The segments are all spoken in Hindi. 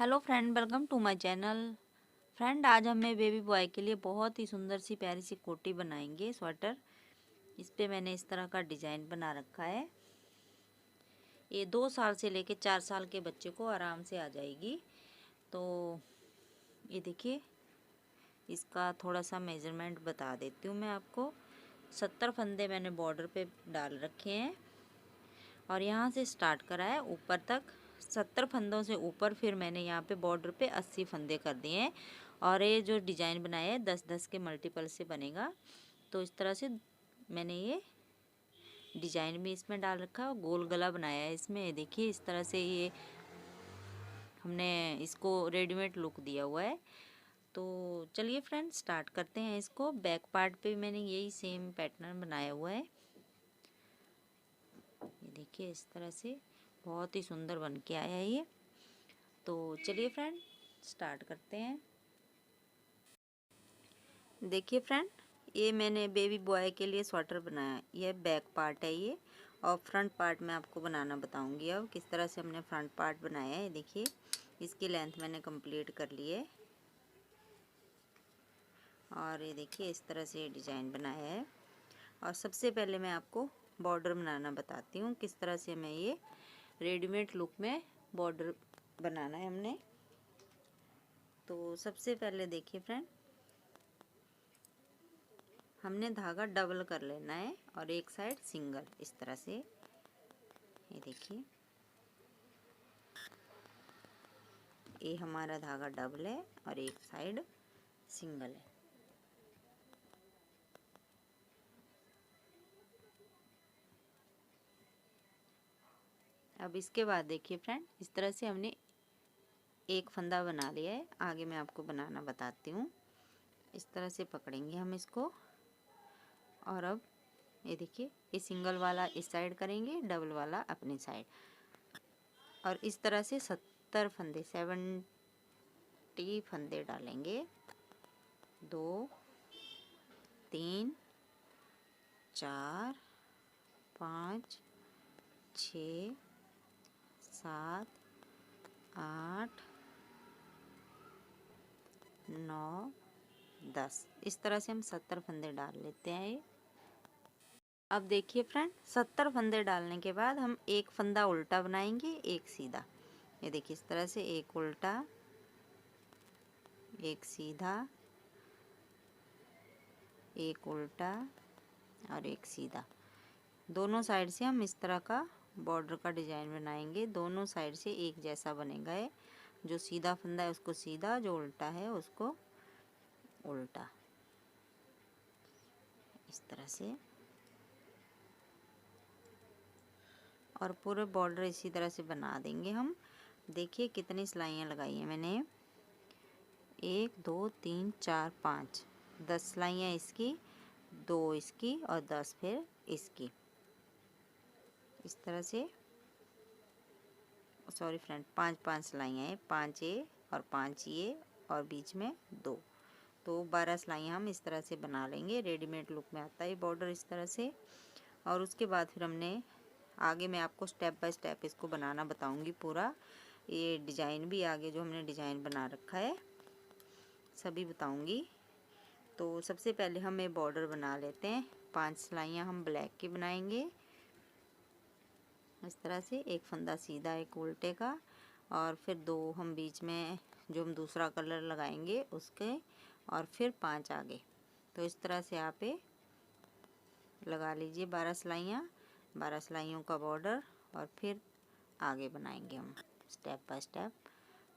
Hello friend, welcome to my channel. Friend, आज हमें बेबी बॉय के लिए बहुत ही सुंदर सी प्यारी सी कोटी बनाएंगे, स्वेटर। इस पे मैंने इस तरह का डिजाइन बना रखा है। ये 2 साल से लेके 4 साल के बच्चे को आराम से आ जाएगी। तो ये देखिए, इसका थोड़ा सा मेजरमेंट बता देती हूँ मैं आपको। 70 फंदे मैंने बॉर्डर पे डाल रखे हैं और यहाँ से स्टार्ट करा है ऊपर तक। 70 फंदों से ऊपर फिर मैंने यहाँ पे बॉर्डर पे 80 फंदे कर दिए हैं। और ये जो डिजाइन बनाया है 10-10 के मल्टीपल से बनेगा। तो इस तरह से मैंने ये डिजाइन भी इसमें डाल रखा है और गोल गला बनाया है इसमें। ये देखिए, इस तरह से ये हमने इसको रेडीमेड लुक दिया हुआ है। तो चलिए फ्रेंड, स्टार्ट करते हैं इसको। बैक पार्ट पे मैंने यही सेम पैटर्न बनाया हुआ है। ये देखिए, इस तरह से बहुत ही सुंदर बन के आया है ये। तो चलिए फ्रेंड, स्टार्ट करते हैं। देखिए फ्रेंड, ये मैंने बेबी बॉय के लिए स्वेटर बनाया। ये बैक पार्ट है ये, और फ्रंट पार्ट मैं आपको बनाना बताऊंगी अब किस तरह से हमने फ्रंट पार्ट बनाया है। देखिए, इसकी लेंथ मैंने कंप्लीट कर ली है। और ये देखिए, इस तरह से ये डिज़ाइन बनाया है। और सबसे पहले मैं आपको बॉर्डर बनाना बताती हूँ किस तरह से मैं ये रेडीमेड लुक में बॉर्डर बनाना है हमने। तो सबसे पहले देखिए फ्रेंड, हमने धागा डबल कर लेना है और एक साइड सिंगल, इस तरह से। ये देखिए, ये हमारा धागा डबल है और एक साइड सिंगल है। अब इसके बाद देखिए फ्रेंड, इस तरह से हमने एक फंदा बना लिया है। आगे मैं आपको बनाना बताती हूँ। इस तरह से पकड़ेंगे हम इसको। और अब ये देखिए, ये सिंगल वाला इस साइड करेंगे, डबल वाला अपनी साइड। और इस तरह से 70 फंदे 70 फंदे डालेंगे। 2 3 4 5 6 7 8 9 10, इस तरह से हम 70 फंदे डाल लेते हैं ये। अब देखिए फ्रेंड, 70 फंदे डालने के बाद हम एक फंदा उल्टा बनाएंगे, एक सीधा। ये देखिए, इस तरह से एक उल्टा, एक सीधा, एक उल्टा और एक सीधा। दोनों साइड से हम इस तरह का बॉर्डर का डिजाइन बनाएंगे। दोनों साइड से एक जैसा बनेगा है। जो सीधा फंदा है उसको सीधा, जो उल्टा है उसको उल्टा, इस तरह से। और पूरे बॉर्डर इसी तरह से बना देंगे हम। देखिए कितनी सिलाइयाँ लगाई हैं मैंने। 1 2 3 4 5, 10 सिलाइयाँ इसकी, 2 इसकी और 10 फिर इसकी, इस तरह से। सॉरी फ्रेंड, 5 सिलाइयाँ हैं, 5 ये और 5 ये और बीच में 2। तो 12 सिलाइयाँ हम इस तरह से बना लेंगे। रेडीमेड लुक में आता है बॉर्डर इस तरह से। और उसके बाद फिर हमने आगे, मैं आपको स्टेप बाय स्टेप इसको बनाना बताऊंगी पूरा। ये डिज़ाइन भी आगे जो हमने डिज़ाइन बना रखा है सभी बताऊंगी। तो सबसे पहले हम ये बॉर्डर बना लेते हैं। 5 सिलाइयाँ हम ब्लैक की बनाएंगे इस तरह से। एक फंदा सीधा, एक उल्टे का, और फिर 2 हम बीच में जो हम दूसरा कलर लगाएंगे उसके, और फिर 5 आगे। तो इस तरह से आप ये लगा लीजिए 12 सिलाइयाँ। 12 सिलाइयों का बॉर्डर, और फिर आगे बनाएंगे हम स्टेप बाय स्टेप।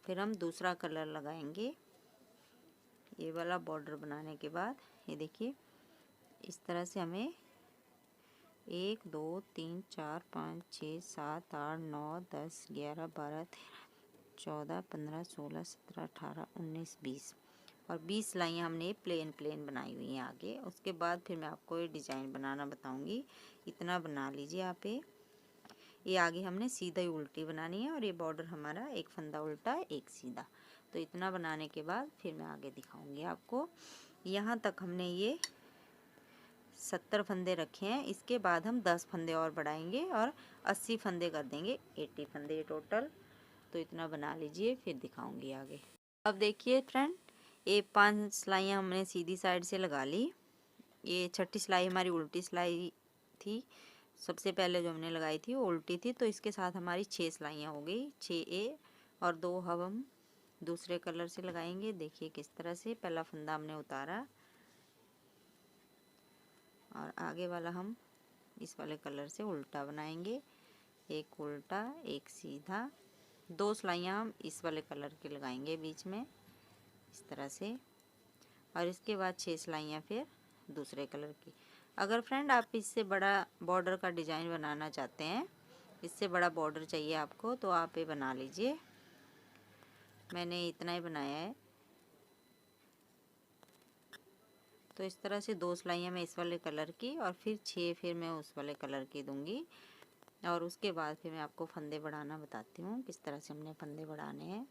फिर हम दूसरा कलर लगाएंगे। ये वाला बॉर्डर बनाने के बाद ये देखिए, इस तरह से हमें 1 2 3 4 5 6 7 8 9 10 11 12 13 14 15 16 17 18 19 20 और 20 सिलाइयाँ हमने प्लेन बनाई हुई हैं आगे। उसके बाद फिर मैं आपको ये डिज़ाइन बनाना बताऊंगी। इतना बना लीजिए आप। ये आगे हमने सीधा ही उल्टी बनानी है, और ये बॉर्डर हमारा एक फंदा उल्टा, एक सीधा। तो इतना बनाने के बाद फिर मैं आगे दिखाऊंगी आपको। यहाँ तक हमने ये 70 फंदे रखे हैं। इसके बाद हम 10 फंदे और बढ़ाएंगे और 80 फंदे कर देंगे, 80 फंदे टोटल। तो तो इतना बना लीजिए, फिर दिखाऊंगी आगे। अब देखिए फ्रेंड, ये 5 सिलाइयाँ हमने सीधी साइड से लगा ली। ये छठी सिलाई हमारी उल्टी सिलाई थी, सबसे पहले जो हमने लगाई थी वो उल्टी थी, तो इसके साथ हमारी 6 सिलाइयाँ हो गई, 6 और 2 हम दूसरे कलर से लगाएंगे। देखिए किस तरह से पहला फंदा हमने उतारा और आगे वाला हम इस वाले कलर से उल्टा बनाएंगे, एक उल्टा एक सीधा। 2 सिलाइयाँ हम इस वाले कलर के लगाएंगे बीच में इस तरह से, और इसके बाद 6 सिलाइयाँ फिर दूसरे कलर की। अगर फ्रेंड आप इससे बड़ा बॉर्डर का डिज़ाइन बनाना चाहते हैं, इससे बड़ा बॉर्डर चाहिए आपको, तो आप ये बना लीजिए। मैंने इतना ही बनाया है। तो इस तरह से 2 सिलाइयाँ मैं इस वाले कलर की और फिर 6 फिर मैं उस वाले कलर की दूंगी, और उसके बाद फिर मैं आपको फंदे बढ़ाना बताती हूँ किस तरह से हमने फंदे बढ़ाने हैं।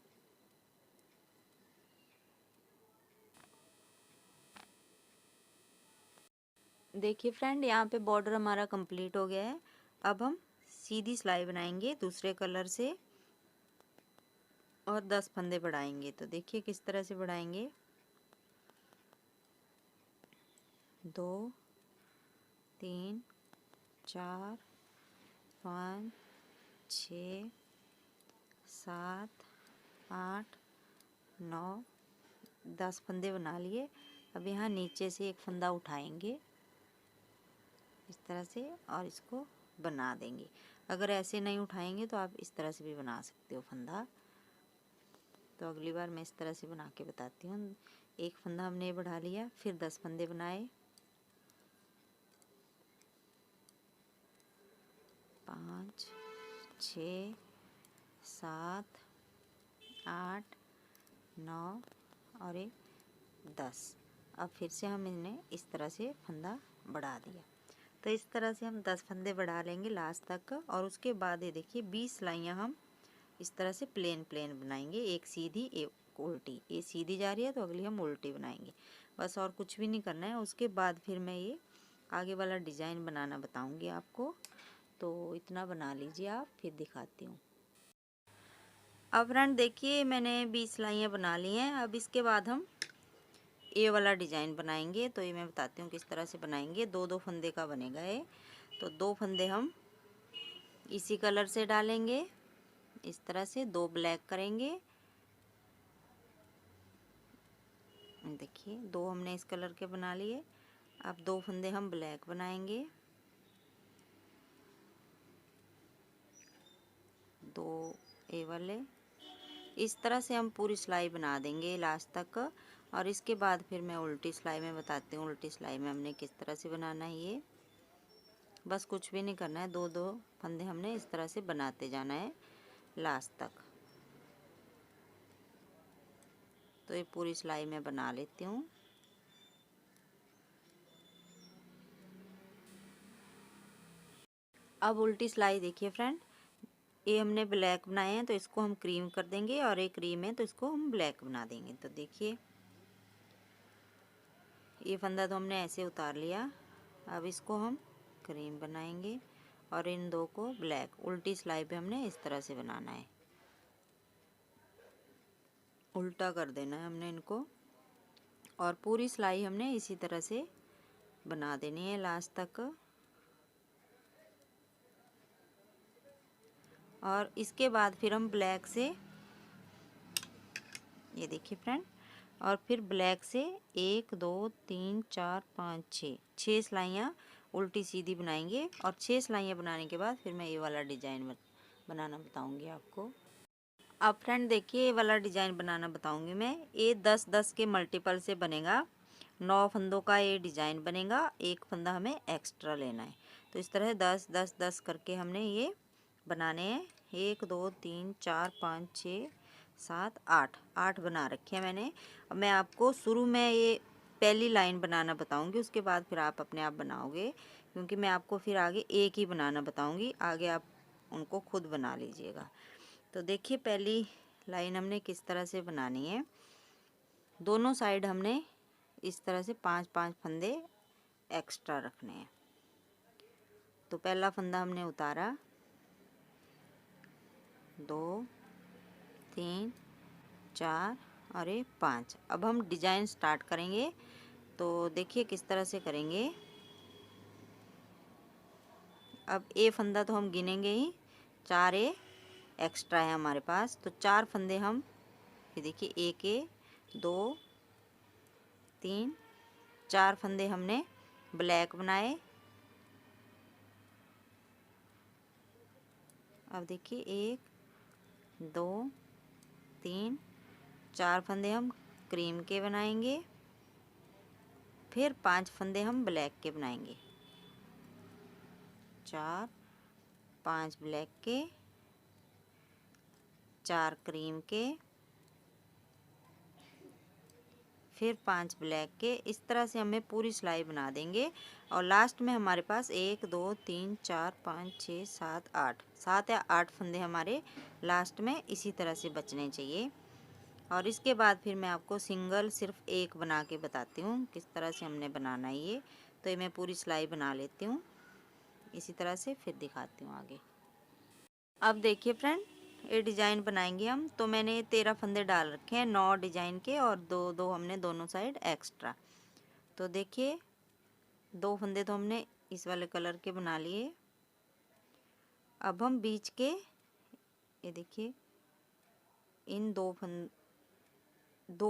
देखिए फ्रेंड, यहाँ पे बॉर्डर हमारा कंप्लीट हो गया है। अब हम सीधी सिलाई बनाएंगे दूसरे कलर से और 10 फंदे बढ़ाएंगे। तो देखिए किस तरह से बढ़ाएंगे। 2 3 4 5 6 7 8 9 10 फंदे बना लिए। अब यहाँ नीचे से एक फंदा उठाएंगे इस तरह से और इसको बना देंगे। अगर ऐसे नहीं उठाएंगे तो आप इस तरह से भी बना सकते हो फंदा। तो अगली बार मैं इस तरह से बना के बताती हूँ। एक फंदा हमने बढ़ा लिया, फिर 10 फंदे बनाए, 5 6 7 8 9 और एक 10। अब फिर से हम इन्हें इस तरह से फंदा बढ़ा दिया। तो इस तरह से हम 10 फंदे बढ़ा लेंगे लास्ट तक, और उसके बाद ये देखिए 20 सिलाइयाँ हम इस तरह से प्लेन बनाएंगे, एक सीधी एक उल्टी। ये सीधी जा रही है तो अगली हम उल्टी बनाएंगे, बस और कुछ भी नहीं करना है। उसके बाद फिर मैं ये आगे वाला डिज़ाइन बनाना बताऊंगी आपको। तो इतना बना लीजिए आप, फिर दिखाती हूँ। अब फ्रेंड देखिए मैंने 20 सिलाइयाँ बना ली हैं। अब इसके बाद हम ये वाला डिज़ाइन बनाएंगे। तो ये मैं बताती हूँ किस तरह से बनाएंगे। 2-2 फंदे का बनेगा ये। तो 2 फंदे हम इसी कलर से डालेंगे इस तरह से, 2 ब्लैक करेंगे। देखिए 2 हमने इस कलर के बना लिए। अब 2 फंदे हम ब्लैक बनाएंगे, 2 ये वाले। इस तरह से हम पूरी सिलाई बना देंगे लास्ट तक, और इसके बाद फिर मैं उल्टी सिलाई में बताती हूँ। उल्टी सिलाई में हमने किस तरह से बनाना है ये, बस कुछ भी नहीं करना है। 2-2 फंदे हमने इस तरह से बनाते जाना है लास्ट तक। तो ये पूरी सिलाई मैं बना लेती हूँ। अब उल्टी सिलाई देखिए फ्रेंड, ये हमने ब्लैक बनाए हैं तो इसको हम क्रीम कर देंगे, और एक क्रीम है तो इसको हम ब्लैक बना देंगे। तो देखिए ये फंदा तो हमने ऐसे उतार लिया। अब इसको हम क्रीम बनाएंगे और इन 2 को ब्लैक। उल्टी सिलाई पे हमने इस तरह से बनाना है, उल्टा कर देना है हमने इनको, और पूरी सिलाई हमने इसी तरह से बना देनी है लास्ट तक। और इसके बाद फिर हम ब्लैक से, ये देखिए फ्रेंड, और फिर ब्लैक से 1 2 3 4 5 6 सिलाइयाँ उल्टी सीधी बनाएंगे, और 6 सिलाइयाँ बनाने के बाद फिर मैं ये वाला डिज़ाइन बनाना बताऊंगी आपको। अब फ्रेंड देखिए ये वाला डिज़ाइन बनाना बताऊंगी मैं। ये 10-10 के मल्टीपल से बनेगा, 9 फंदों का ये डिज़ाइन बनेगा। एक फंदा हमें एक्स्ट्रा लेना है। तो इस तरह 10-10-10 करके हमने ये बनाने हैं। 1 2 3 4 5 6 7 8 बना रखे हैं मैंने। अब मैं आपको शुरू में ये पहली लाइन बनाना बताऊंगी, उसके बाद फिर आप अपने आप बनाओगे, क्योंकि मैं आपको फिर आगे एक ही बनाना बताऊंगी, आगे आप उनको खुद बना लीजिएगा। तो देखिए पहली लाइन हमने किस तरह से बनानी है। दोनों साइड हमने इस तरह से 5-5 फंदे एक्स्ट्रा रखने हैं। तो पहला फंदा हमने उतारा, 2 3 4 और ये 5। अब हम डिजाइन स्टार्ट करेंगे। तो देखिए किस तरह से करेंगे। अब ये फंदा तो हम गिनेंगे ही, 4 ये एक्स्ट्रा है हमारे पास, तो 4 फंदे हम, ये देखिए 1 2 3 4 फंदे हमने ब्लैक बनाए। अब देखिए 1 2 3 4 फंदे हम क्रीम के बनाएंगे, फिर 5 फंदे हम ब्लैक के बनाएंगे। 4 5 ब्लैक के, 4 क्रीम के, फिर 5 ब्लैक के। इस तरह से हमें पूरी सिलाई बना देंगे। और लास्ट में हमारे पास 1 2 3 4 5 6 7 8 7 या 8 फंदे हमारे लास्ट में इसी तरह से बचने चाहिए। और इसके बाद फिर मैं आपको सिंगल सिर्फ एक बना के बताती हूँ किस तरह से हमने बनाना है ये। तो ये मैं पूरी सिलाई बना लेती हूँ इसी तरह से, फिर दिखाती हूँ आगे। अब देखिए फ्रेंड, ये डिज़ाइन बनाएंगे हम। तो मैंने 13 फंदे डाल रखे हैं 9 डिज़ाइन के, और दो हमने दोनों साइड एक्स्ट्रा। तो देखिए 2 फंदे तो हमने इस वाले कलर के बना लिए। अब हम बीच के, ये देखिए इन 2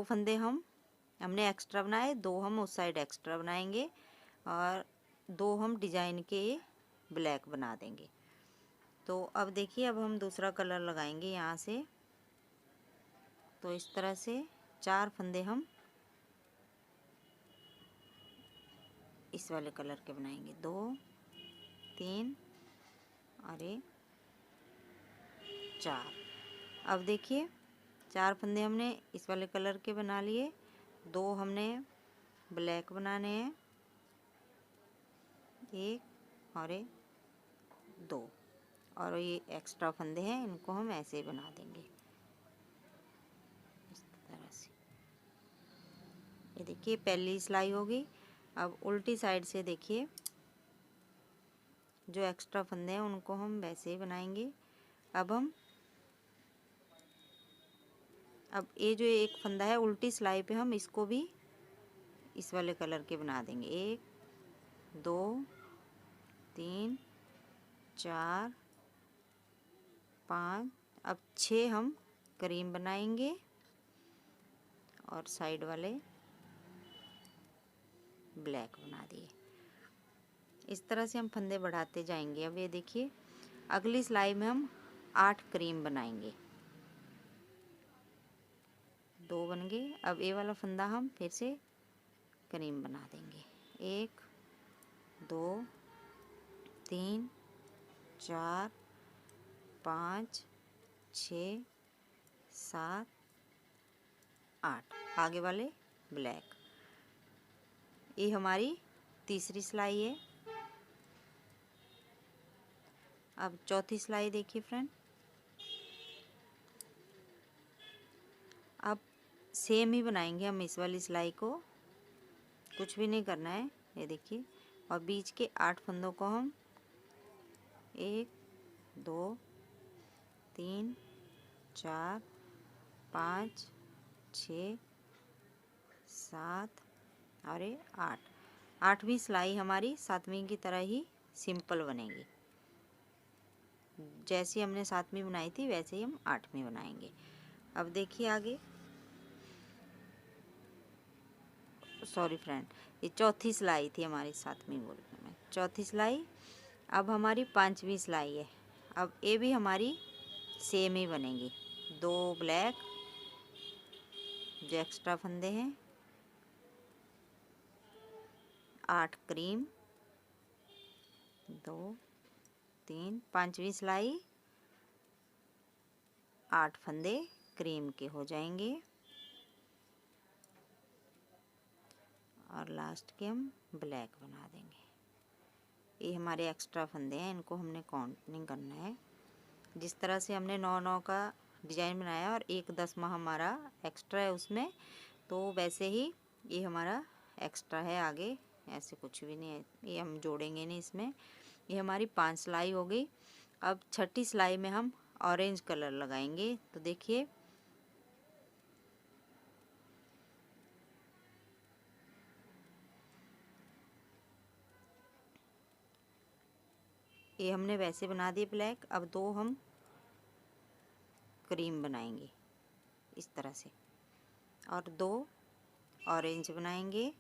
फंदे हमने एक्स्ट्रा बनाए, 2 हम उस साइड एक्स्ट्रा बनाएंगे, और 2 हम डिज़ाइन के ब्लैक बना देंगे। तो अब देखिए, अब हम दूसरा कलर लगाएंगे यहाँ से। तो इस तरह से 4 फंदे हम इस वाले कलर के बनाएंगे, 2 3 और 4। अब देखिए 4 फंदे हमने इस वाले कलर के बना लिए, 2 हमने ब्लैक बनाने हैं, 1 और 2, और ये एक्स्ट्रा फंदे हैं, इनको हम ऐसे ही बना देंगे इस तरह से। ये देखिए पहली सिलाई होगी। अब उल्टी साइड से देखिए जो एक्स्ट्रा फंदे हैं उनको हम वैसे ही बनाएंगे। अब ये जो एक फंदा है उल्टी सिलाई पे हम इसको भी इस वाले कलर के बना देंगे, 1 2 3 4 5। अब 6 हम क्रीम बनाएंगे और साइड वाले ब्लैक बना दिए। इस तरह से हम फंदे बढ़ाते जाएंगे। अब ये देखिए अगली सिलाई में हम 8 क्रीम बनाएंगे, 2 बन गए। अब ये वाला फंदा हम फिर से क्रीम बना देंगे, 1 2 3 4 5 6 7 8, आगे वाले ब्लैक। ये हमारी तीसरी सिलाई है। अब चौथी सिलाई देखिए फ्रेंड, अब सेम ही बनाएंगे हम इस वाली सिलाई को, कुछ भी नहीं करना है। ये देखिए, और बीच के 8 फंदों को हम 1 2 3 4 5 6 7 और 8। 8वीं सिलाई हमारी 7वीं की तरह ही सिंपल बनेगी। जैसी हमने 7वीं बनाई थी वैसे ही हम 8वीं बनाएंगे। अब देखिए आगे, सॉरी फ्रेंड, ये चौथी सिलाई थी हमारी, 7वीं बोल रही मैं, चौथी सिलाई। अब हमारी 5वीं सिलाई है। अब ये भी हमारी सेम ही बनेगी, 2 ब्लैक जो एक्स्ट्रा फंदे हैं, 8 क्रीम, 2 3। 5वीं सिलाई 8 फंदे क्रीम के हो जाएंगे, और लास्ट के हम ब्लैक बना देंगे। ये हमारे एक्स्ट्रा फंदे हैं, इनको हमने काउंट नहीं करना है। जिस तरह से हमने 9 का डिजाइन बनाया और 1 10वां हमारा एक्स्ट्रा है उसमें, तो वैसे ही ये हमारा एक्स्ट्रा है आगे, ऐसे कुछ भी नहीं है, ये हम जोड़ेंगे नहीं इसमें। ये हमारी 5 सिलाई हो गई। अब छठी सिलाई में हम ऑरेंज कलर लगाएंगे। तो देखिए ये हमने वैसे बना दिए ब्लैक। अब दो हम क्रीम बनाएंगे इस तरह से, और दो ऑरेंज बनाएंगे,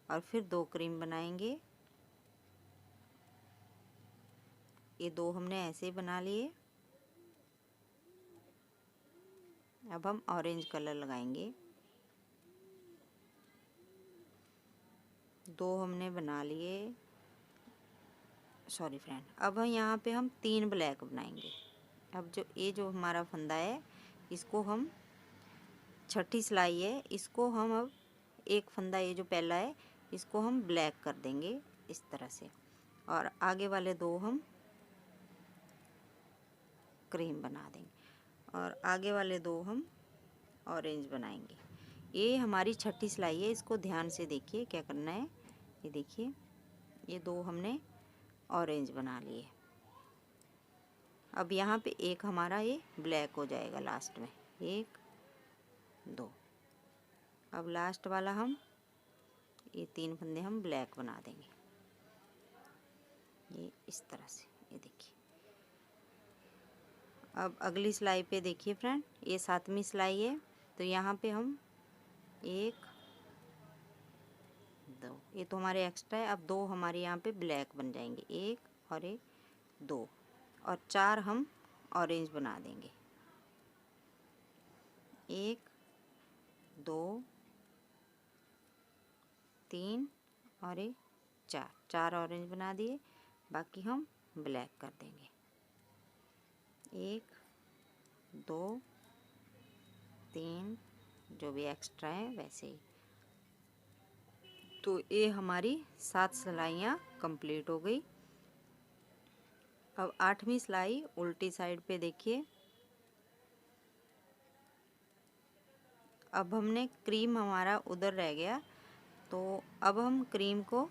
और फिर दो क्रीम बनाएंगे। ये दो हमने ऐसे ही बना लिए। अब हम ऑरेंज कलर लगाएंगे। दो हमने बना लिए, सॉरी फ्रेंड। अब यहाँ पे हम तीन ब्लैक बनाएंगे। अब जो हमारा फंदा है, इसको हम छठी सिलाई है, इसको हम अब एक फंदा ये जो पहला है इसको हम ब्लैक कर देंगे इस तरह से, और आगे वाले दो हम क्रीम बना देंगे, और आगे वाले दो हम ऑरेंज बनाएंगे। ये हमारी छठी सिलाई है, इसको ध्यान से देखिए क्या करना है। ये देखिए, ये दो हमने ऑरेंज बना लिए। अब यहाँ पे एक हमारा ये ब्लैक हो जाएगा लास्ट में, एक दो। अब लास्ट वाला हम ये तीन फंदे हम ब्लैक बना देंगे, ये इस तरह से। ये देखिए, अब अगली सिलाई पे देखिए फ्रेंड, ये 7वीं सिलाई है, तो यहाँ पे हम एक दो, ये तो हमारे एक्स्ट्रा है। अब दो हमारे यहाँ पे ब्लैक बन जाएंगे, एक और एक दो, और चार हम ऑरेंज बना देंगे, एक दो तीन और एक चार। चार ऑरेंज बना दिए, बाकी हम ब्लैक कर देंगे, एक दो तीन, जो भी एक्स्ट्रा है वैसे ही। तो ये हमारी 7 सिलाइयाँ कंप्लीट हो गई। अब 8वीं सिलाई उल्टी साइड पे देखिए। अब हमने क्रीम हमारा उधर रह गया, तो अब हम क्रीम को,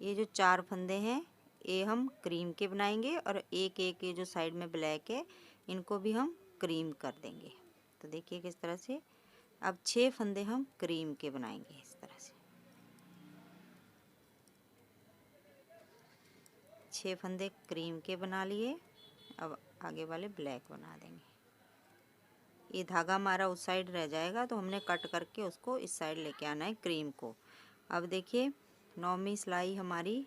ये जो चार फंदे हैं ये हम क्रीम के बनाएंगे, और एक एक ये जो साइड में ब्लैक है इनको भी हम क्रीम कर देंगे। तो देखिए किस तरह से। अब 6 फंदे हम क्रीम के बनाएंगे इस तरह से, 6 फंदे क्रीम के बना लिए। अब आगे वाले ब्लैक बना देंगे। ये धागा हमारा उस साइड रह जाएगा, तो हमने कट करके उसको इस साइड लेके आना है क्रीम को। अब देखिए 9वीं सिलाई हमारी,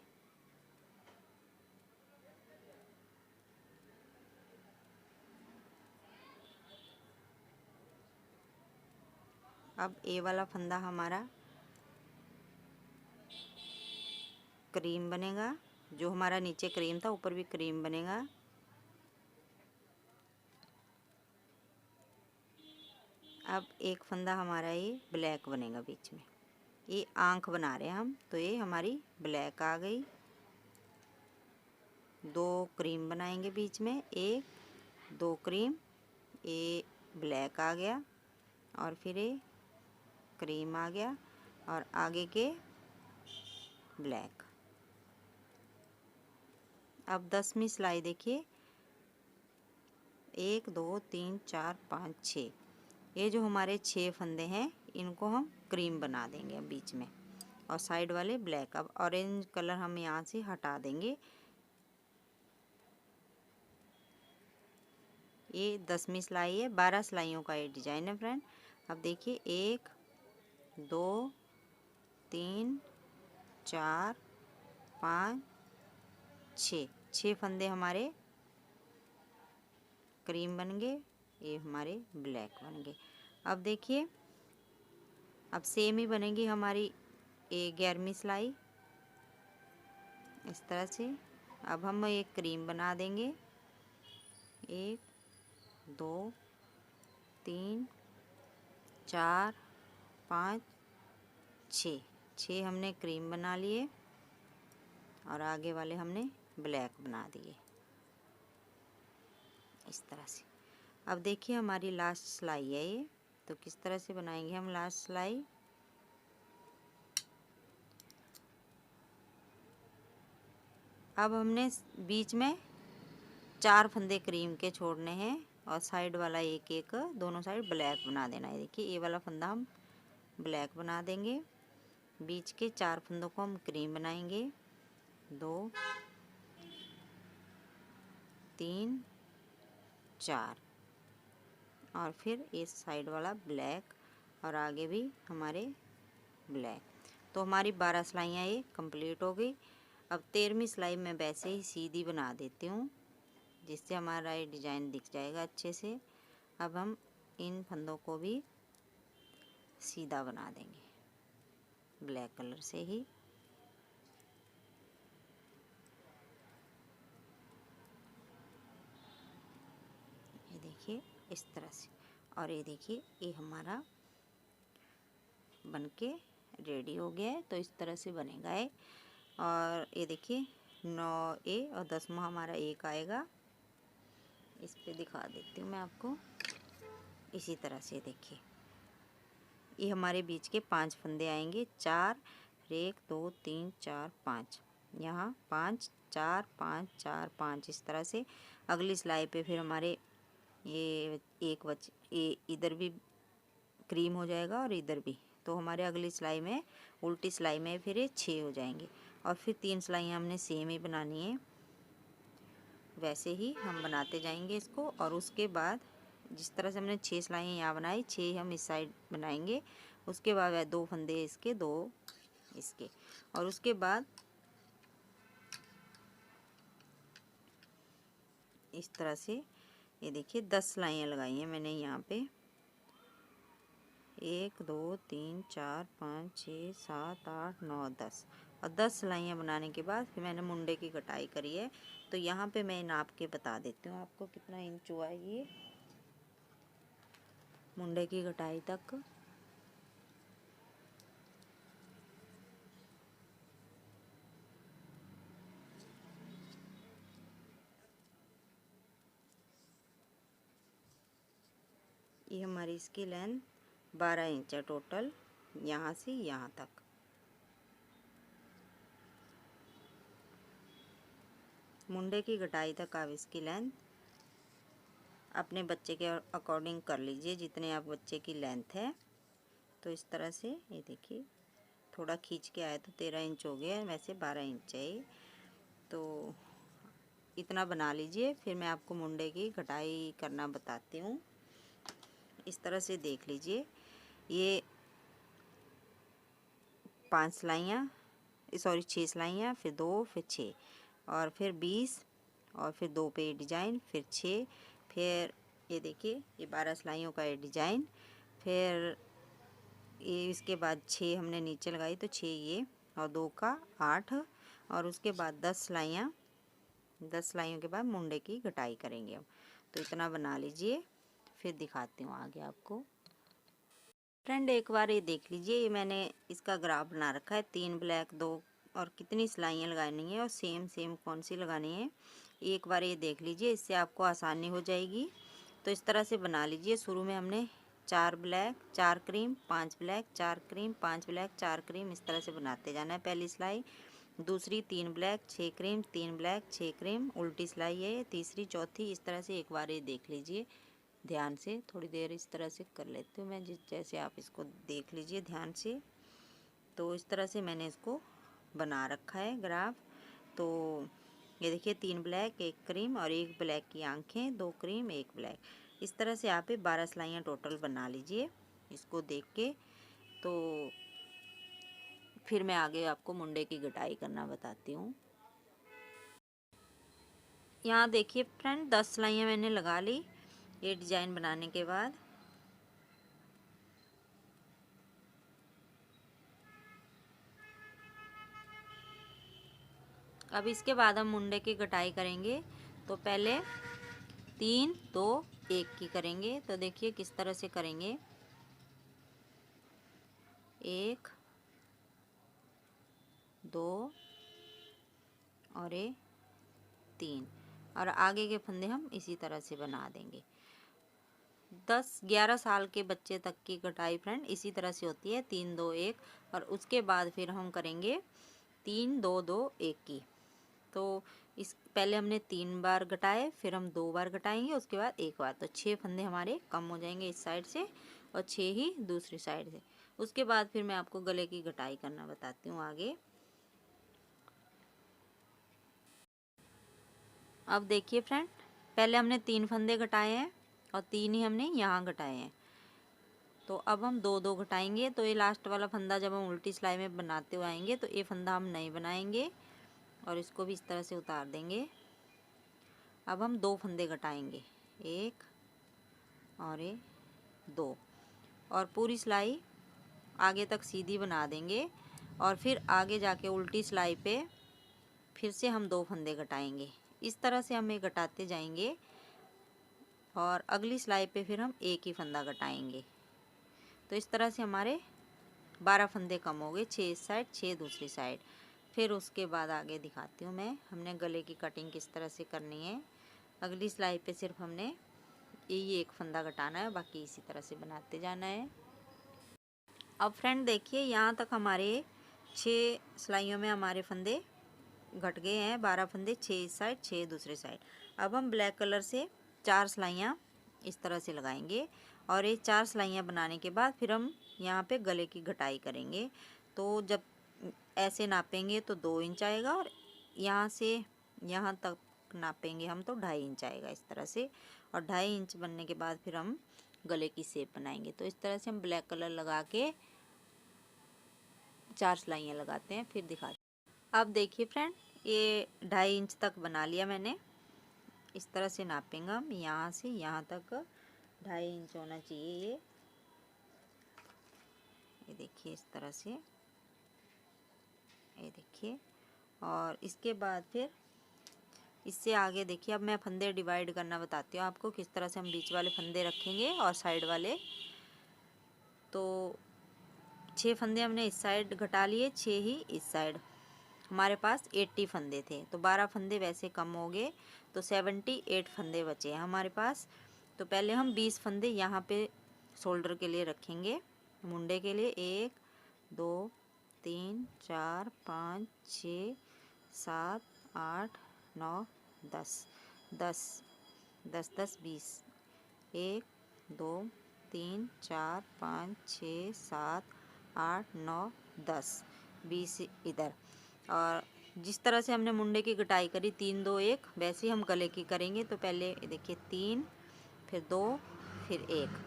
अब ए वाला फंदा हमारा क्रीम बनेगा, जो हमारा नीचे क्रीम था ऊपर भी क्रीम बनेगा। अब एक फंदा हमारा ये ब्लैक बनेगा बीच में, ये आंख बना रहे हैं हम, तो ये हमारी ब्लैक आ गई। दो क्रीम बनाएंगे बीच में, एक दो क्रीम, ये ब्लैक आ गया, और फिर ये क्रीम आ गया, और आगे के ब्लैक। अब 10वीं सिलाई देखिए, 1 2 3 4 5 6, ये जो हमारे 6 फंदे हैं इनको हम क्रीम बना देंगे अब बीच में, और साइड वाले ब्लैक। अब ऑरेंज कलर हम यहाँ से हटा देंगे। ये 10वीं सिलाई है, 12 सिलाइयों का ये डिजाइन है फ्रेंड। अब देखिए 1 2 3 4 5 6, 6 फंदे हमारे क्रीम बन गए, ये हमारे ब्लैक बन गए। अब देखिए, अब सेम ही बनेगी हमारी 11वीं सिलाई इस तरह से। अब हम एक क्रीम बना देंगे, 1 2 3 4 5 6, 6 हमने क्रीम बना लिए, और आगे वाले हमने ब्लैक बना दिए इस तरह से। अब देखिए हमारी लास्ट सिलाई है ये, तो किस तरह से बनाएंगे हम लास्ट सिलाई। अब हमने बीच में 4 फंदे क्रीम के छोड़ने हैं, और साइड वाला एक एक दोनों साइड ब्लैक बना देना है। देखिए ये वाला फंदा हम ब्लैक बना देंगे, बीच के 4 फंदों को हम क्रीम बनाएंगे, 2 3 4 और फिर इस साइड वाला ब्लैक और आगे भी हमारे ब्लैक। तो हमारी 12 सिलाइयाँ ये कंप्लीट हो गई। अब 13वीं सिलाई मैं वैसे ही सीधी बना देती हूँ, जिससे हमारा ये डिज़ाइन दिख जाएगा अच्छे से। अब हम इन फंदों को भी सीधा बना देंगे ब्लैक कलर से ही। ये देखिए इस तरह से, और ये देखिए ये हमारा बनके रेडी हो गया है। तो इस तरह से बनेगा ये। और ये देखिए 9 ए और 10वां हमारा एक आएगा। इस पे दिखा देती हूँ मैं आपको। इसी तरह से देखिए ये हमारे बीच के 5 फंदे आएंगे। 4 1 2 3 4 5, यहाँ 5 4 5 4 5 इस तरह से। अगली सिलाई पे फिर हमारे ये एक ये इधर भी क्रीम हो जाएगा और इधर भी। तो हमारे अगली सिलाई में उल्टी सिलाई में फिर ये 6 हो जाएंगे। और फिर 3 सिलाइयाँ हमने सेम ही बनानी है, वैसे ही हम बनाते जाएंगे इसको। और उसके बाद जिस तरह से हमने 6 सिलाइयाँ यहाँ बनाई, 6 हम इस साइड बनाएंगे। उसके बाद 2 फंदे इसके, 2 इसके। और उसके बाद इस तरह से ये देखिए 10 सिलाइयाँ लगाई हैं मैंने यहाँ पे। 1 2 3 4 5 6 7 8 9 10। और 10 सिलाइयाँ बनाने के बाद फिर मैंने मुंडे की कटाई करी है। तो यहाँ पे मैं नाप के बता देती हूँ आपको कितना इंच हुआ है ये मुंडे की कटाई तक। ये हमारी इसकी लेंथ 12 इंच है टोटल, यहाँ से यहाँ तक। मुंडे की कटाई तक आप इसकी लेंथ अपने बच्चे के अकॉर्डिंग कर लीजिए, जितने आप बच्चे की लेंथ है। तो इस तरह से ये देखिए थोड़ा खींच के आया तो 13 इंच हो गया, वैसे 12 इंच है ये। तो इतना बना लीजिए। फिर मैं आपको मुंडे की कटाई करना बताती हूँ। इस तरह से देख लीजिए, ये 5 सिलाइयाँ, सॉरी 6 सिलाइयाँ, फिर 2, फिर 6 और फिर 20 और फिर 2 पे डिजाइन, फिर 6, फिर ये देखिए ये 12 सिलाइयों का ये डिजाइन। फिर ये इसके बाद 6 हमने नीचे लगाई तो 6 ये और 2 का 8। और उसके बाद 10 सिलाइयाँ, 10 सिलाइयों के बाद मुंडे की कटाई करेंगे हम। तो इतना बना लीजिए, फिर दिखाती हूँ आगे आपको। फ्रेंड एक बार ये देख लीजिए, ये मैंने इसका ग्राफ बना रखा है। 3 ब्लैक 2 और कितनी सिलाइयाँ लगानी है और सेम कौन सी लगानी है, एक बार ये देख लीजिए, इससे आपको आसानी हो जाएगी। तो इस तरह से बना लीजिए। शुरू में हमने 4 black 4 cream 5 black 4 cream 5 black 4 cream इस तरह से बनाते जाना है पहली सिलाई। दूसरी 3 ब्लैक 6 क्रीम 3 ब्लैक 6 क्रीम उल्टी सिलाई है। तीसरी चौथी इस तरह से एक बार ये देख लीजिए ध्यान से। थोड़ी देर इस तरह से कर लेती हूँ मैं, जैसे आप इसको देख लीजिए ध्यान से। तो इस तरह से मैंने इसको बना रखा है ग्राफ। तो ये देखिए 3 ब्लैक 1 क्रीम और 1 ब्लैक की आंखें, 2 क्रीम 1 ब्लैक। इस तरह से आप 12 सिलाइयाँ टोटल बना लीजिए इसको देख के। तो फिर मैं आगे आपको मुंडे की कटाई करना बताती हूँ। यहाँ देखिए फ्रेंड 10 सिलाइयाँ मैंने लगा ली ये डिजाइन बनाने के बाद। अब इसके बाद हम मुंडे की कटाई करेंगे। तो पहले 3 2 1 की करेंगे। तो देखिए किस तरह से करेंगे, 1 2 और 3 और आगे के फंदे हम इसी तरह से बना देंगे। 10-11 साल के बच्चे तक की कटाई फ्रेंड इसी तरह से होती है, 3 2 1। और उसके बाद फिर हम करेंगे 3 2 2 1 की। तो इस पहले हमने 3 बार घटाए, फिर हम 2 बार घटाएंगे, उसके बाद 1 बार। तो 6 फंदे हमारे कम हो जाएंगे इस साइड से और 6 ही दूसरी साइड से। उसके बाद फिर मैं आपको गले की घटाई करना बताती हूँ आगे। अब देखिए फ्रेंड पहले हमने 3 फंदे घटाए हैं और 3 ही हमने यहाँ घटाए हैं। तो अब हम 2-2 घटाएंगे। तो ये लास्ट वाला फंदा जब हम उल्टी सिलाई में बनाते हुए आएंगे तो ये फंदा हम नहीं बनाएंगे और इसको भी इस तरह से उतार देंगे। अब हम 2 फंदे घटाएंगे, 1 और ये 2, और पूरी सिलाई आगे तक सीधी बना देंगे और फिर आगे जाके उल्टी सिलाई पे फिर से हम 2 फंदे घटाएंगे। इस तरह से हम ये घटाते जाएंगे और अगली सिलाई पे फिर हम एक ही फंदा घटाएंगे। तो इस तरह से हमारे 12 फंदे कम हो गए, 6 इस साइड 6 दूसरी साइड। फिर उसके बाद आगे दिखाती हूँ मैं हमने गले की कटिंग किस तरह से करनी है। अगली सिलाई पे सिर्फ हमने यही एक फंदा घटाना है, बाकी इसी तरह से बनाते जाना है। अब फ्रेंड देखिए यहाँ तक हमारे 6 सिलाइयों में हमारे फंदे घट गए हैं, 12 फंदे, 6 इस साइड 6 दूसरे साइड। अब हम ब्लैक कलर से 4 सिलाइयाँ इस तरह से लगाएंगे और ये 4 सिलाइयाँ बनाने के बाद फिर हम यहाँ पे गले की घटाई करेंगे। तो जब ऐसे नापेंगे तो 2 इंच आएगा और यहाँ से यहाँ तक नापेंगे हम तो 2.5 इंच आएगा इस तरह से, और 2.5 इंच बनने के बाद फिर हम गले की शेप बनाएंगे। तो इस तरह से हम ब्लैक कलर लगा के 4 सिलाइयाँ लगाते हैं, फिर दिखाते हैं। अब देखिए फ्रेंड ये 2.5 इंच तक बना लिया मैंने। इस तरह से नापेंगे हम, यहाँ से यहाँ तक 2.5 इंच होना चाहिए ये देखिए इस तरह से, ये देखिए। और इसके बाद फिर इससे आगे देखिए, अब मैं फंदे डिवाइड करना बताती हूँ आपको किस तरह से हम बीच वाले फंदे रखेंगे और साइड वाले। तो 6 फंदे हमने इस साइड घटा लिए, 6 ही इस साइड। हमारे पास 80 फंदे थे तो 12 फंदे वैसे कम हो गए तो 78 फंदे बचे हैं हमारे पास। तो पहले हम 20 फंदे यहाँ पे शोल्डर के लिए रखेंगे, मुंडे के लिए। 1 2 3 4 5 6 7 8 9 10 10 10 10 20, 1 2 3 4 5 6 7 8 9 10 20 इधर। और जिस तरह से हमने मुंडे की कटाई करी 3 2 1, वैसे ही हम गले की करेंगे। तो पहले देखिए 3 फिर 2 फिर 1।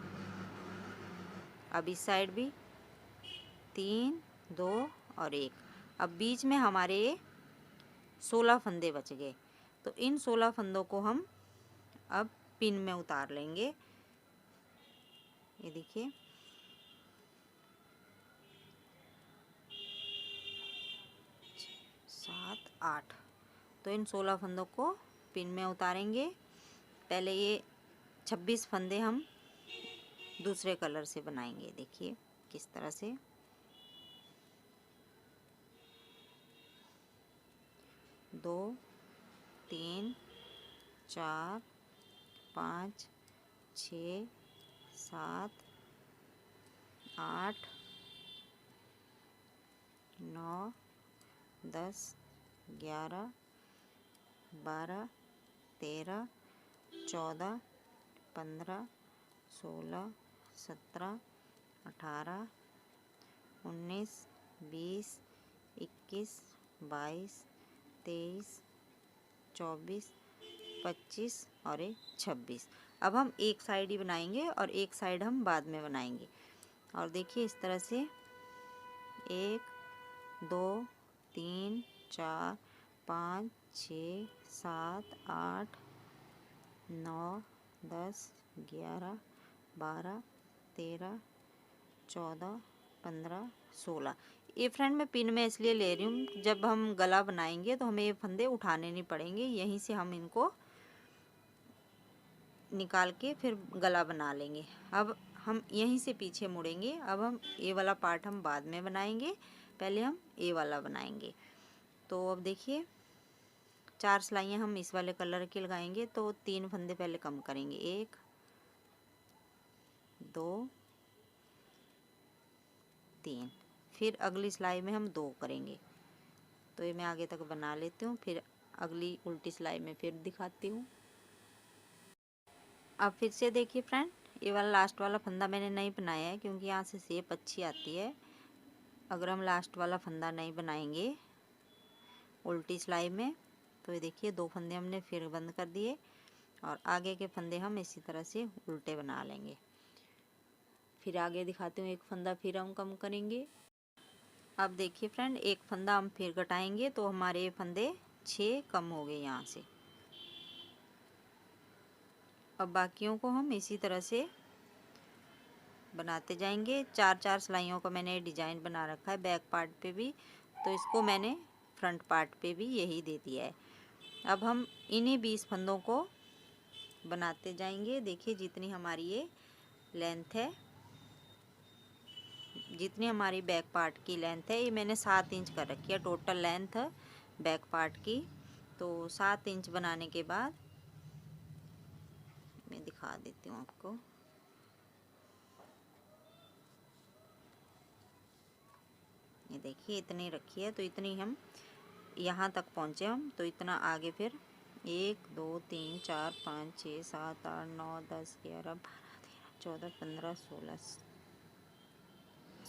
अब इस साइड भी 3 2 और 1। अब बीच में हमारे 16 फंदे बच गए तो इन 16 फंदों को हम अब पिन में उतार लेंगे। ये देखिए 7 8, तो इन 16 फंदों को पिन में उतारेंगे। पहले ये 26 फंदे हम दूसरे कलर से बनाएंगे, देखिए किस तरह से। 2 3 4 5 6 7 8 9 10 11 12 13 14 15 16 17 18 19 20 21 22 23 24 25 और 26। अब हम एक साइड ही बनाएंगे और एक साइड हम बाद में बनाएंगे। और देखिए इस तरह से 1 2 3 4 5 6 7 8 9 10 11 12 13 14 15 16। ये फ्रेंड मैं पिन में इसलिए ले रही हूँ, जब हम गला बनाएंगे तो हमें ये फंदे उठाने नहीं पड़ेंगे, यहीं से हम इनको निकाल के फिर गला बना लेंगे। अब हम यहीं से पीछे मुड़ेंगे। अब हम ये वाला पार्ट हम बाद में बनाएंगे, पहले हम ये वाला बनाएंगे। तो अब देखिए 4 सिलाइयाँ हम इस वाले कलर की लगाएंगे तो 3 फंदे पहले कम करेंगे, 1 2 3। फिर अगली सिलाई में हम 2 करेंगे। तो ये मैं आगे तक बना लेती हूँ, फिर अगली उल्टी सिलाई में फिर दिखाती हूँ। अब फिर से देखिए फ्रेंड, ये वाला लास्ट वाला फंदा मैंने नहीं बनाया है क्योंकि यहाँ से शेप अच्छी आती है। अगर हम लास्ट वाला फंदा नहीं बनाएंगे उल्टी सिलाई में तो ये देखिए 2 फंदे हमने फिर बंद कर दिए और आगे के फंदे हम इसी तरह से उल्टे बना लेंगे। फिर आगे दिखाती हूँ, एक फंदा फिर हम कम करेंगे। अब देखिए फ्रेंड, एक फंदा हम फिर घटाएंगे तो हमारे ये फंदे 6 कम हो गए यहाँ से। अब बाकियों को हम इसी तरह से बनाते जाएंगे। 4-4 सिलाइयों का मैंने डिजाइन बना रखा है बैक पार्ट पे भी, तो इसको मैंने फ्रंट पार्ट पे भी यही दे दिया है। अब हम इन्हीं 20 फंदों को बनाते जाएंगे। देखिए जितनी हमारी ये लेंथ है, जितनी हमारी बैक पार्ट की लेंथ है, ये मैंने 7 इंच कर रखी है टोटल लेंथ बैक पार्ट की। तो 7 इंच बनाने के बाद मैं दिखा देती हूँ आपको। ये देखिए इतनी रखी है, तो इतनी हम यहाँ तक पहुँचे हम, तो इतना आगे फिर 1 2 3 4 5 6 7 8 9 10 11 12 13 14 15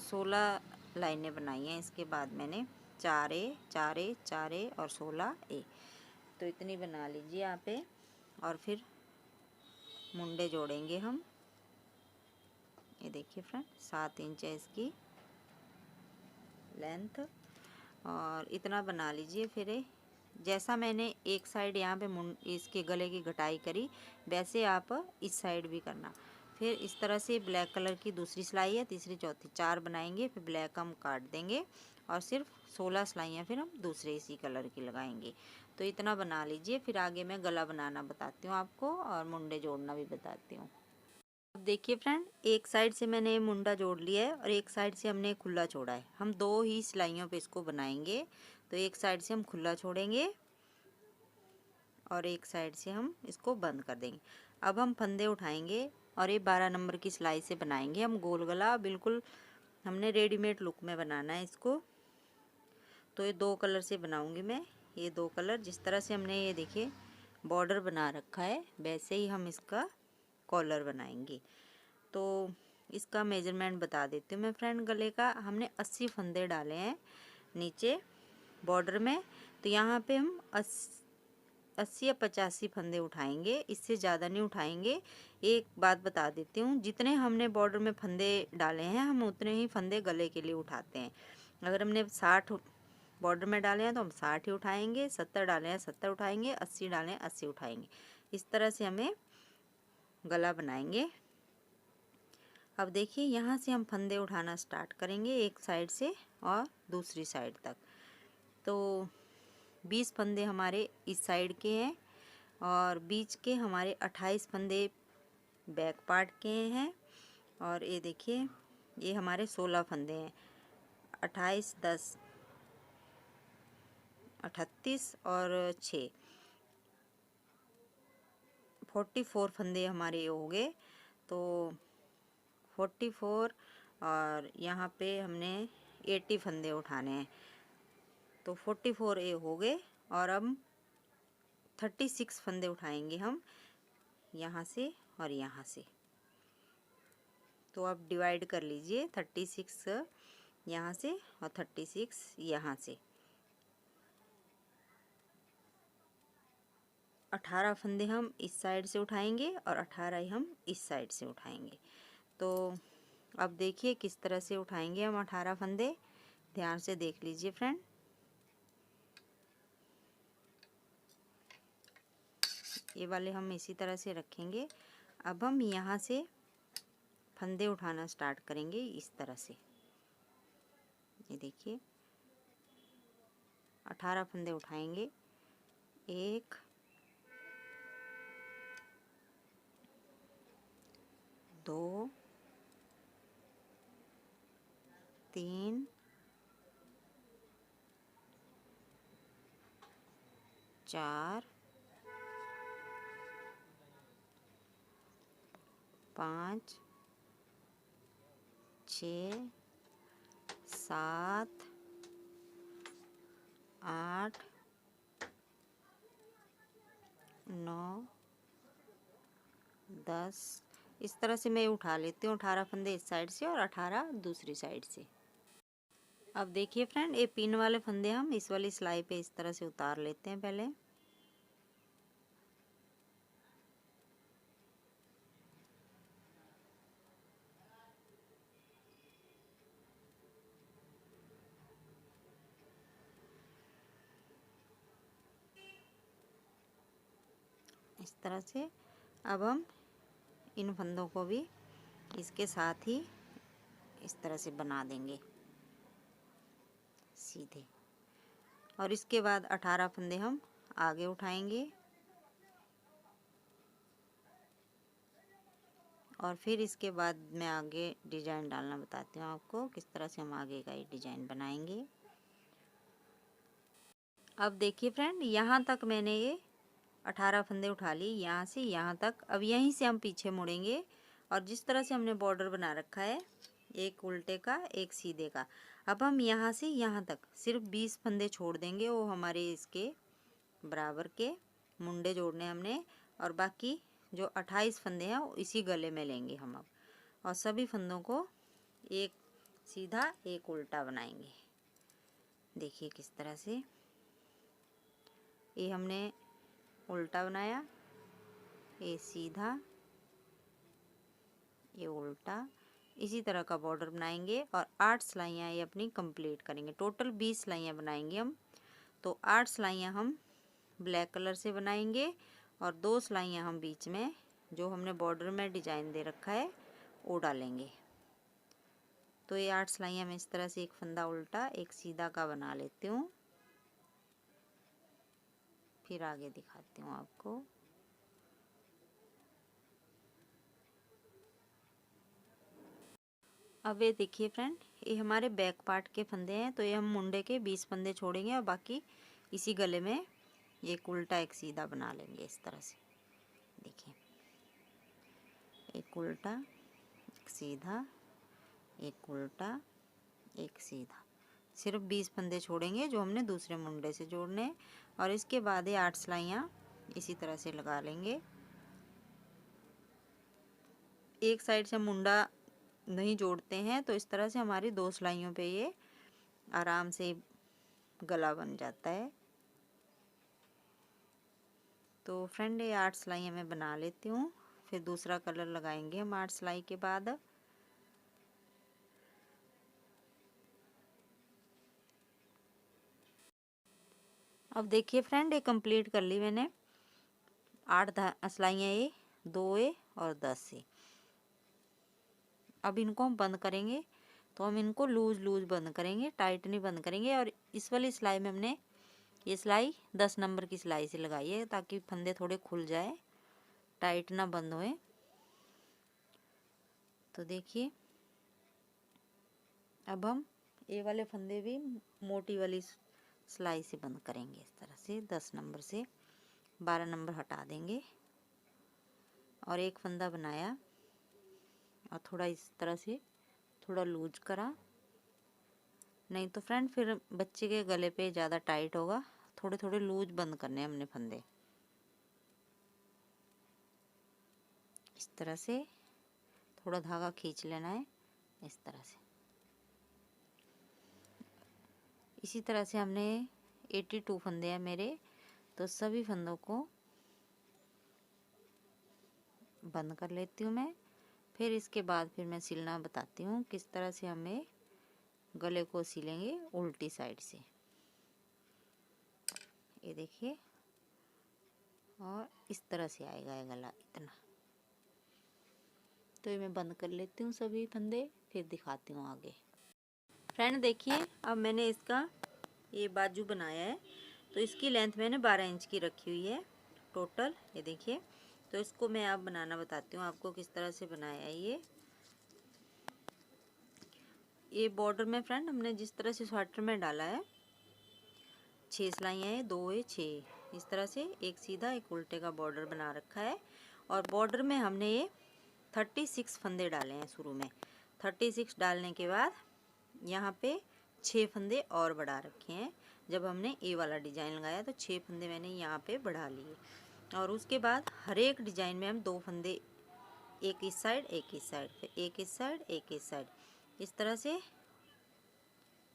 16 लाइनें बनाई हैं। इसके बाद मैंने 4A 4A 4A और 16A, तो इतनी बना लीजिए यहाँ पे। और फिर मुंडे जोड़ेंगे हम। ये देखिए फ्रेंड 7 इंच है इसकी लेंथ, और इतना बना लीजिए। फिर जैसा मैंने एक साइड यहाँ पे इसके गले की घटाई करी, वैसे आप इस साइड भी करना। फिर इस तरह से ब्लैक कलर की दूसरी सिलाई है, तीसरी चौथी 4 बनाएंगे, फिर ब्लैक हम काट देंगे और सिर्फ 16 सिलाइयाँ फिर हम दूसरे इसी कलर की लगाएंगे। तो इतना बना लीजिए। फिर आगे मैं गला बनाना बताती हूँ आपको और मुंडे जोड़ना भी बताती हूँ। अब देखिए फ्रेंड, एक साइड से मैंने मुंडा जोड़ लिया है और एक साइड से हमने खुला छोड़ा है। हम 2 ही सिलाइयों पे इसको बनाएंगे। तो एक साइड से हम खुला छोड़ेंगे और एक साइड से हम इसको बंद कर देंगे। अब हम फंदे उठाएंगे और ये 12 नंबर की सिलाई से बनाएंगे हम गोल गला। बिल्कुल हमने रेडीमेड लुक में बनाना है इसको। तो ये 2 कलर से बनाऊंगी मैं। ये 2 कलर, जिस तरह से हमने ये देखिए बॉर्डर बना रखा है, वैसे ही हम इसका कॉलर बनाएंगे। तो इसका मेजरमेंट बता देती हूँ मैं फ्रेंड। गले का हमने 80 फंदे डाले हैं नीचे बॉर्डर में, तो यहाँ पे हम 80 या 85 फंदे उठाएंगे, इससे ज़्यादा नहीं उठाएंगे। एक बात बता देती हूँ, जितने हमने बॉर्डर में फंदे डाले हैं हम उतने ही फंदे गले के लिए उठाते हैं। अगर हमने 60 बॉर्डर में डाले हैं तो हम 60 ही उठाएंगे, 70 डाले हैं 70 उठाएंगे, 80 डाले हैं 80 उठाएंगे। इस तरह से हमें गला बनाएंगे। अब देखिए यहाँ से हम फंदे उठाना स्टार्ट करेंगे एक साइड से और दूसरी साइड तक। तो 20 फंदे हमारे इस साइड के हैं और बीच के हमारे 28 फंदे बैक पार्ट के हैं। और ये देखिए ये हमारे 16 फंदे हैं, 28 10 38 और 6 44 फंदे हमारे हो गए। तो 44 और यहाँ पे हमने 80 फंदे उठाने हैं, तो 44 ए हो गए। और अब 36 फंदे उठाएंगे हम यहाँ से और यहाँ से। तो आप डिवाइड कर लीजिए, 36 यहाँ से और 36 यहाँ से। 18 फंदे हम इस साइड से उठाएंगे और 18 ही हम इस साइड से उठाएंगे। तो अब देखिए किस तरह से उठाएंगे हम 18 फंदे, ध्यान से देख लीजिए फ्रेंड। ये वाले हम इसी तरह से रखेंगे। अब हम यहाँ से फंदे उठाना स्टार्ट करेंगे इस तरह से। ये देखिए 18 फंदे उठाएंगे, 1 2 3 4 5 6 7 8 9 10। इस तरह से मैं उठा लेती हूँ 18 फंदे इस साइड से और 18 दूसरी साइड से। अब देखिए फ्रेंड, ये पिन वाले फंदे हम इस वाली सिलाई पे इस तरह से उतार लेते हैं पहले। तरह से। अब हम इन फंदों को भी इसके साथ ही इस तरह से बना देंगे सीधे। और इसके बाद 18 फंदे हम आगे उठाएंगे और फिर इसके बाद मैं आगे डिजाइन डालना बताती हूँ आपको, किस तरह से हम आगे का ये डिजाइन बनाएंगे। अब देखिए फ्रेंड, यहाँ तक मैंने ये 18 फंदे उठा लिए, यहाँ से यहाँ तक। अब यहीं से हम पीछे मुड़ेंगे और जिस तरह से हमने बॉर्डर बना रखा है, एक उल्टे का एक सीधे का, अब हम यहाँ से यहाँ तक सिर्फ 20 फंदे छोड़ देंगे, वो हमारे इसके बराबर के मुंडे जोड़ने हमने, और बाकी जो 28 फंदे हैं वो इसी गले में लेंगे हम अब। और सभी फंदों को एक सीधा एक उल्टा बनाएंगे। देखिए किस तरह से ये हमने उल्टा बनाया, ये सीधा, ये उल्टा, इसी तरह का बॉर्डर बनाएंगे और 8 सिलाइयाँ ये अपनी कंप्लीट करेंगे। टोटल 20 सिलाइयाँ बनाएंगे हम, तो 8 सिलाइयाँ हम ब्लैक कलर से बनाएंगे और 2 सिलाइयाँ हम बीच में जो हमने बॉर्डर में डिजाइन दे रखा है वो डालेंगे। तो ये 8 सिलाइयाँ मैं इस तरह से एक फंदा उल्टा एक सीधा का बना लेती हूँ, फिर आगे दिखाती हूँ आपको। अब ये देखिए फ्रेंड, ये हमारे बैक पार्ट के फंदे हैं, तो ये हम मुंडे के 20 फंदे छोड़ेंगे और बाकी इसी गले में एक उल्टा एक सीधा बना लेंगे इस तरह से। देखिए, एक उल्टा एक सीधा, एक उल्टा एक सीधा, सिर्फ 20 फंदे छोड़ेंगे जो हमने दूसरे मुंडे से जोड़ने हैं। और इसके बाद ये 8 सिलाइयाँ इसी तरह से लगा लेंगे। एक साइड से मुंडा नहीं जोड़ते हैं तो इस तरह से हमारी 2 सिलाइयों पे ये आराम से गला बन जाता है। तो फ्रेंड ये 8 सिलाइयाँ मैं बना लेती हूँ, फिर दूसरा कलर लगाएंगे हम 8 सिलाई के बाद। अब देखिए फ्रेंड, ये कंप्लीट कर ली मैंने 8 सिलाइयाँ, ये 2 ए और 10 ए। अब इनको हम बंद करेंगे, तो हम इनको लूज लूज बंद करेंगे, टाइट नहीं बंद करेंगे। और इस वाली सिलाई में हमने ये सिलाई 10 नंबर की सिलाई से लगाई है ताकि फंदे थोड़े खुल जाए, टाइट ना बंद होए। तो देखिए, अब हम ये वाले फंदे भी मोटी वाली सिलाई से बंद करेंगे इस तरह से। 10 नंबर से 12 नंबर हटा देंगे और एक फंदा बनाया और थोड़ा इस तरह से थोड़ा लूज करा, नहीं तो फ्रेंड फिर बच्चे के गले पे ज़्यादा टाइट होगा। थोड़े थोड़े लूज बंद करने हैं हमने फंदे इस तरह से। थोड़ा धागा खींच लेना है इस तरह से। इसी तरह से हमने 82 फंदे हैं मेरे, तो सभी फंदों को बंद कर लेती हूँ मैं। फिर इसके बाद फिर मैं सिलना बताती हूँ किस तरह से हमें गले को सिलेंगे उल्टी साइड से। ये देखिए, और इस तरह से आएगा ये गला इतना। तो ये मैं बंद कर लेती हूँ सभी फंदे, फिर दिखाती हूँ आगे। फ्रेंड देखिए, अब मैंने इसका ये बाजू बनाया है, तो इसकी लेंथ मैंने 12 इंच की रखी हुई है टोटल। ये देखिए, तो इसको मैं अब बनाना बताती हूँ आपको किस तरह से बनाया है। ये बॉर्डर में फ्रेंड हमने जिस तरह से स्वेटर में डाला है, 6 सिलाइयाँ हैं, 2 है 6, इस तरह से एक सीधा एक उल्टे का बॉर्डर बना रखा है। और बॉर्डर में हमने ये 36 फंदे डाले हैं शुरू में। 36 डालने के बाद यहाँ पे 6 फंदे और बढ़ा रखे हैं। जब हमने ए वाला डिजाइन लगाया तो 6 फंदे मैंने यहाँ पे बढ़ा लिए। और उसके बाद हर एक डिजाइन में हम 2 फंदे, एक इस साइड एक इस साइड, फिर एक इस साइड एक इस साइड, इस तरह से।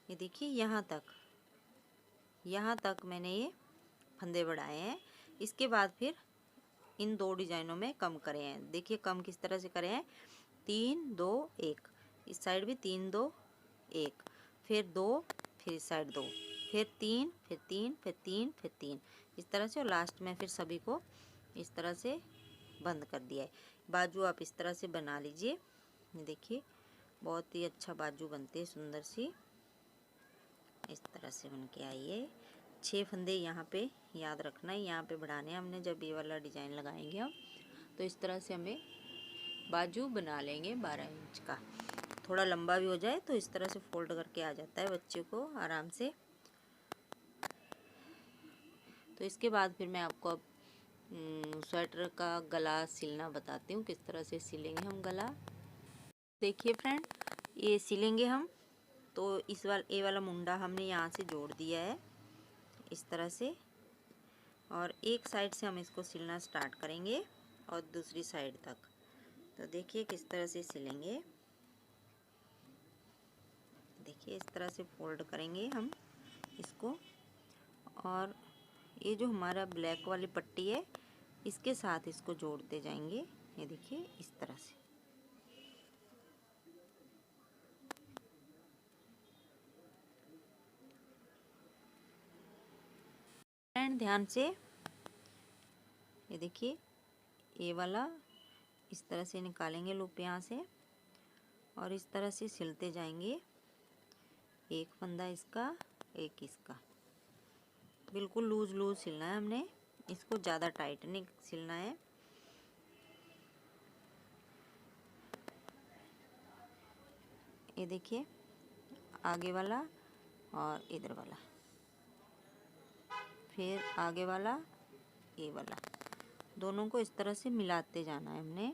ये देखिए, यहाँ तक मैंने ये फंदे बढ़ाए हैं। इसके बाद फिर इन 2 डिजाइनों में कम करे हैं। देखिए कम किस तरह से करे हैं, 3 2 1, इस साइड भी 3 2 1, फिर 2, फिर इस साइड 2, फिर 3, फिर 3, फिर 3, फिर 3, इस तरह से। और लास्ट में फिर सभी को इस तरह से बंद कर दिया है। बाजू आप इस तरह से बना लीजिए। ये देखिए बहुत ही अच्छा बाजू बनते हैं, सुंदर सी इस तरह से बन के आई है। 6 फंदे यहाँ पे याद रखना है, यहाँ पे बढ़ाने हैं हमने जब ये वाला डिजाइन लगाएंगे हम। तो इस तरह से हमें बाजू बना लेंगे 12 इंच का। थोड़ा लंबा भी हो जाए तो इस तरह से फोल्ड करके आ जाता है बच्चे को आराम से। तो इसके बाद फिर मैं आपको अब स्वेटर का गला सिलना बताती हूँ, किस तरह से सिलेंगे हम गला। देखिए फ्रेंड, ये सिलेंगे हम। तो ये वाला मुंडा हमने यहाँ से जोड़ दिया है इस तरह से, और एक साइड से हम इसको सिलना स्टार्ट करेंगे और दूसरी साइड तक। तो देखिए किस तरह से सिलेंगे। देखिए इस तरह से फोल्ड करेंगे हम इसको, और ये जो हमारा ब्लैक वाली पट्टी है इसके साथ इसको जोड़ते जाएंगे। ये देखिए इस तरह से। एंड ध्यान से ये देखिए, ये वाला इस तरह से निकालेंगे लूप यहाँ से, और इस तरह से सिलते जाएंगे। एक फंदा इसका, एक इसका। बिल्कुल लूज लूज सिलना है हमने इसको, ज़्यादा टाइट नहीं सिलना है। ये देखिए आगे वाला और इधर वाला, फिर आगे वाला, ये वाला, दोनों को इस तरह से मिलाते जाना है हमने।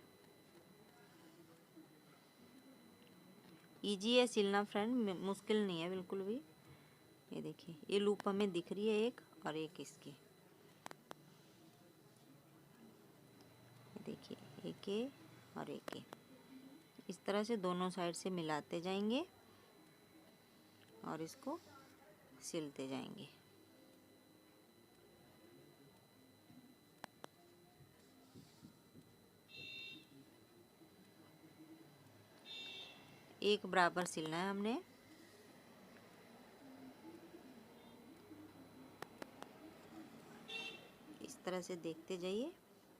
इजी है सिलना फ्रेंड, मुश्किल नहीं है बिल्कुल भी। ये देखिए ये लूप हमें दिख रही है एक, और एक इसकी। देखिए एक ये और एक ये, इस तरह से दोनों साइड से मिलाते जाएंगे और इसको सिलते जाएंगे। एक बराबर सिलना है हमने। इस तरह से देखते जाइए।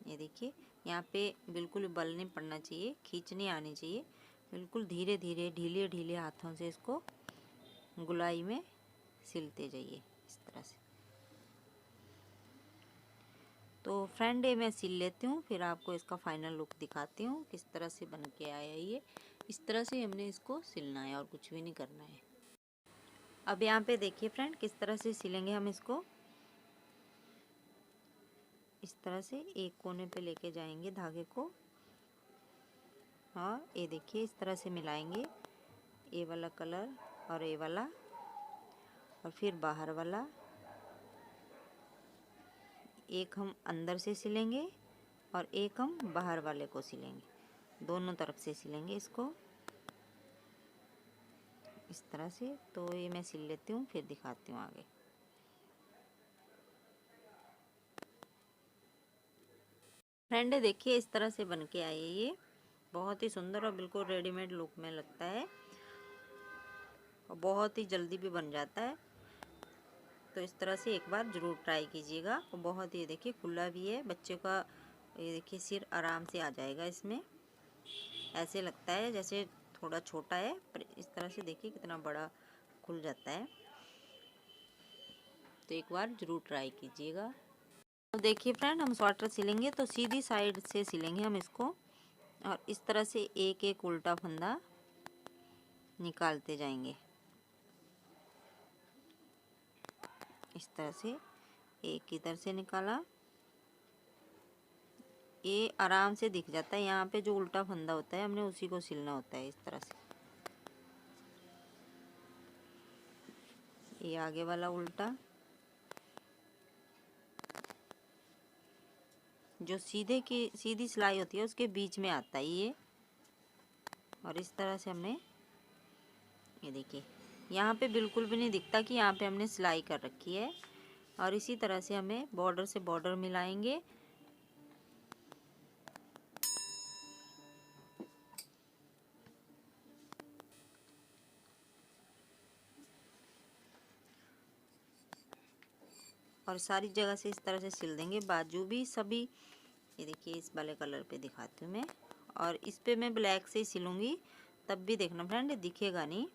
ये देखिए यहाँ पे बिल्कुल बल नहीं पड़ना चाहिए, खींच नहीं आनी चाहिए। बिल्कुल धीरे धीरे ढीले ढीले हाथों से इसको गुलाई में सिलते जाइए इस तरह से। तो फ्रेंड ये मैं सिल लेती हूँ, फिर आपको इसका फाइनल लुक दिखाती हूँ किस तरह से बन के आया ये। इस तरह से हमने इसको सिलना है और कुछ भी नहीं करना है। अब यहाँ पे देखिए फ्रेंड किस तरह से सिलेंगे हम इसको। इस तरह से एक कोने पे लेके जाएंगे धागे को, और ये देखिए इस तरह से मिलाएंगे, ये वाला कलर और ये वाला, और फिर बाहर वाला। एक हम अंदर से सिलेंगे और एक हम बाहर वाले को सिलेंगे, दोनों तरफ से सिलेंगे इसको इस तरह से। तो ये मैं सिल लेती हूँ, फिर दिखाती हूँ आगे। फ्रेंड देखिए इस तरह से बन के आई है ये, बहुत ही सुंदर और बिल्कुल रेडीमेड लुक में लगता है, और बहुत ही जल्दी भी बन जाता है। तो इस तरह से एक बार ज़रूर ट्राई कीजिएगा। और बहुत ही देखिए खुला भी है, बच्चे का ये देखिए सिर आराम से आ जाएगा इसमें। ऐसे लगता है जैसे थोड़ा छोटा है, पर इस तरह से देखिए कितना बड़ा खुल जाता है। तो एक बार ज़रूर ट्राई कीजिएगा। तो देखिए फ्रेंड हम स्वेटर सिलेंगे तो सीधी साइड से सिलेंगे हम इसको, और इस तरह से एक एक उल्टा फंदा निकालते जाएंगे। इस तरह से एक इधर से निकाला, ये आराम से दिख जाता है। यहाँ पे जो उल्टा फंदा होता है हमने उसी को सिलना होता है इस तरह से। ये आगे वाला उल्टा, जो सीधी सिलाई होती है उसके बीच में आता है ये, और इस तरह से हमने ये देखिए यहाँ पे बिल्कुल भी नहीं दिखता कि यहाँ पे हमने सिलाई कर रखी है। और इसी तरह से हमें बॉर्डर से बॉर्डर मिलाएंगे। और सारी जगह से इस तरह से सिल देंगे, बाजू भी सभी ये देखिए इस वाले कलर पे दिखाती हूँ मैं, और इस पे मैं ब्लैक से ही सिलूँगी, तब भी देखना फ्रेंड दिखेगा नहीं।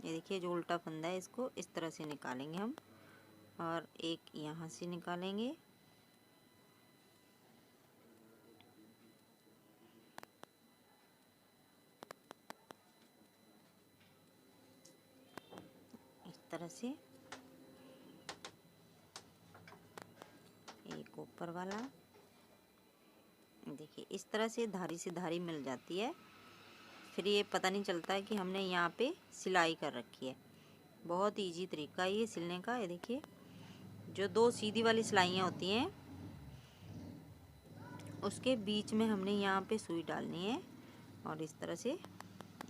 ये देखिए जो उल्टा फंदा है इसको इस तरह से निकालेंगे हम, और एक यहाँ से निकालेंगे। इस तरह से एक ऊपर वाला, देखिए इस तरह से धारी से धारी मिल जाती है, फिर ये पता नहीं चलता है कि हमने यहाँ पे सिलाई कर रखी है। बहुत इजी तरीका है ये सिलने का। ये देखिए जो दो सीधी वाली सिलाइयाँ होती हैं उसके बीच में हमने यहाँ पे सुई डालनी है, और इस तरह से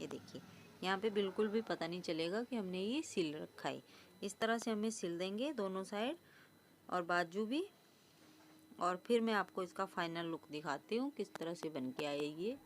ये देखिए यहाँ पे बिल्कुल भी पता नहीं चलेगा कि हमने ये सिल रखा है। इस तरह से हमें सिल देंगे दोनों साइड और बाजू भी, और फिर मैं आपको इसका फाइनल लुक दिखाती हूँ किस तरह से बन के आएगी।